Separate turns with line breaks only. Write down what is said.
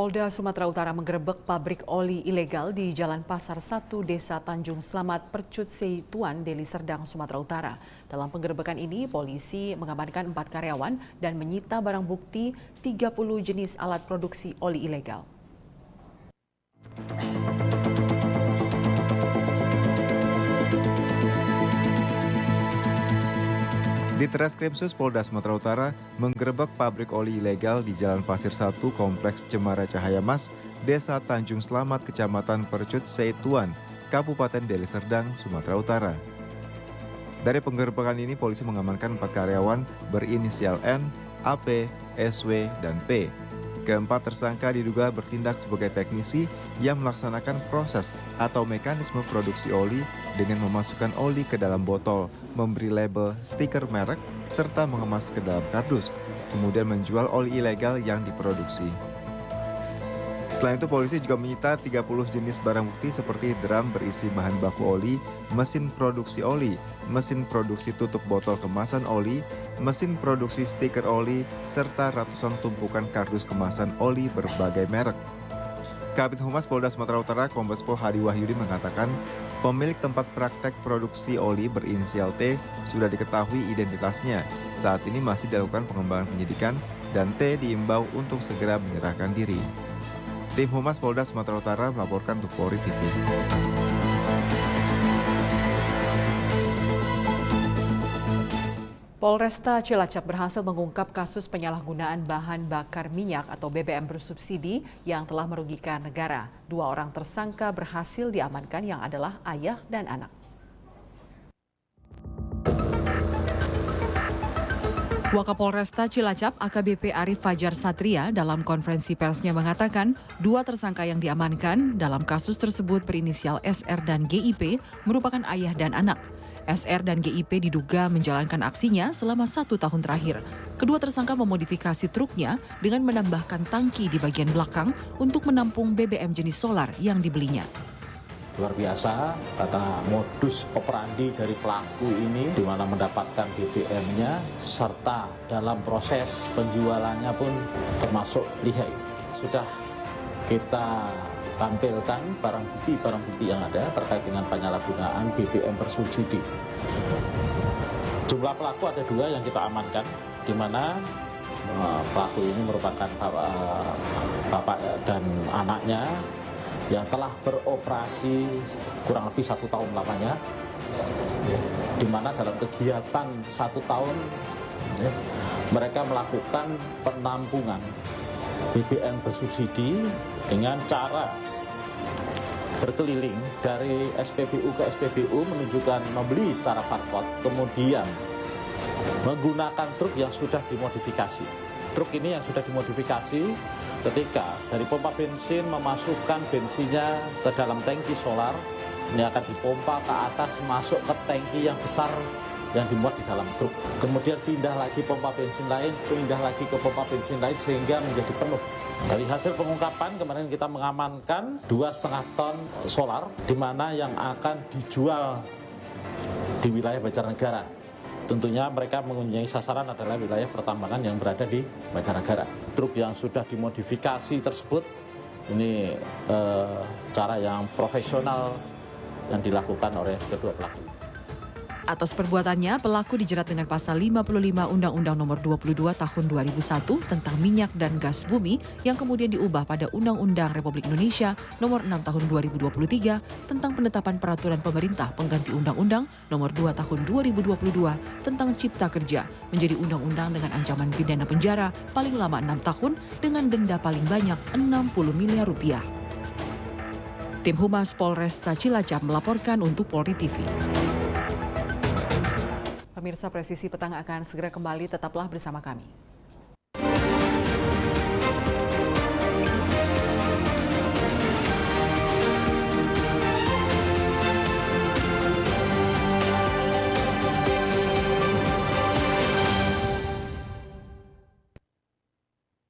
Polda Sumatera Utara menggerebek pabrik oli ilegal di Jalan Pasar 1, Desa Tanjung Selamat, Percut Seituan, Deli Serdang, Sumatera Utara. Dalam penggerebekan ini, polisi mengamankan 4 karyawan dan menyita barang bukti 30 jenis alat produksi oli ilegal.
Di Treskrimsus Polda Sumatera Utara menggerebek pabrik oli ilegal di Jalan Pasir 1 Kompleks Cemara Cahaya Mas, Desa Tanjung Selamat, Kecamatan Percut Seituan, Kabupaten Deli Serdang, Sumatera Utara. Dari penggerebekan ini, polisi mengamankan 4 karyawan berinisial N, AP, SW, dan P. Keempat tersangka diduga bertindak sebagai teknisi yang melaksanakan proses atau mekanisme produksi oli dengan memasukkan oli ke dalam botol, memberi label stiker merek, serta mengemas ke dalam kardus, kemudian menjual oli ilegal yang diproduksi. Selain itu, polisi juga menyita 30 jenis barang bukti seperti drum berisi bahan baku oli, mesin produksi oli, mesin produksi tutup botol kemasan oli, mesin produksi stiker oli, serta ratusan tumpukan kardus kemasan oli berbagai merek. Kabid Humas Polda Sumatera Utara Kombes Pol Hadi Wahyudi mengatakan pemilik tempat praktek produksi oli berinisial T sudah diketahui identitasnya. Saat ini masih dilakukan pengembangan penyidikan dan T diimbau untuk segera menyerahkan diri. Tim Humas Polda Sumatera Utara melaporkan untuk Polri TV.
Polresta Cilacap berhasil mengungkap kasus penyalahgunaan bahan bakar minyak atau BBM bersubsidi yang telah merugikan negara. 2 orang tersangka berhasil diamankan yang adalah ayah dan anak. Wakapolresta Cilacap AKBP Arif Fajar Satria dalam konferensi persnya mengatakan 2 tersangka yang diamankan dalam kasus tersebut berinisial SR dan GIP merupakan ayah dan anak. SR dan GIP diduga menjalankan aksinya selama 1 tahun terakhir. Kedua tersangka memodifikasi truknya dengan menambahkan tangki di bagian belakang untuk menampung BBM jenis solar yang dibelinya.
Luar biasa karena modus operandi dari pelaku ini di mana mendapatkan BBM-nya serta dalam proses penjualannya pun termasuk lihai. Sudah kita tampilkan barang bukti yang ada terkait dengan penyalahgunaan BBM bersubsidi. Jumlah pelaku ada 2 yang kita amankan, di mana pelaku ini merupakan bapak dan anaknya yang telah beroperasi kurang lebih 1 tahun lamanya, di mana dalam kegiatan 1 tahun mereka melakukan penampungan BBM bersubsidi dengan cara berkeliling dari SPBU ke SPBU menunjukkan membeli secara barcode, kemudian menggunakan truk yang sudah dimodifikasi. Truk ini yang sudah dimodifikasi ketika dari pompa bensin memasukkan bensinnya ke dalam tangki solar, ini akan dipompa ke atas masuk ke tangki yang besar yang dimuat di dalam truk. Kemudian pindah lagi pompa bensin lain, pindah lagi ke pompa bensin lain sehingga menjadi penuh. Dari hasil pengungkapan kemarin kita mengamankan 2,5 ton solar di mana yang akan dijual di wilayah Banjarnegara. Tentunya mereka mengunjungi sasaran adalah wilayah pertambangan yang berada di Banjarnegara. Truk yang sudah dimodifikasi tersebut ini cara yang profesional yang dilakukan oleh kedua pelaku.
Atas perbuatannya, pelaku dijerat dengan pasal 55 Undang-Undang Nomor 22 Tahun 2001 tentang minyak dan gas bumi yang kemudian diubah pada Undang-Undang Republik Indonesia Nomor 6 Tahun 2023 tentang penetapan peraturan pemerintah pengganti Undang-Undang Nomor 2 Tahun 2022 tentang Cipta Kerja menjadi undang-undang dengan ancaman pidana penjara paling lama 6 tahun dengan denda paling banyak 60 miliar rupiah. Tim Humas Polresta Cilacap melaporkan untuk Polri TV. Pemirsa, Presisi Petang akan segera kembali, tetaplah bersama kami.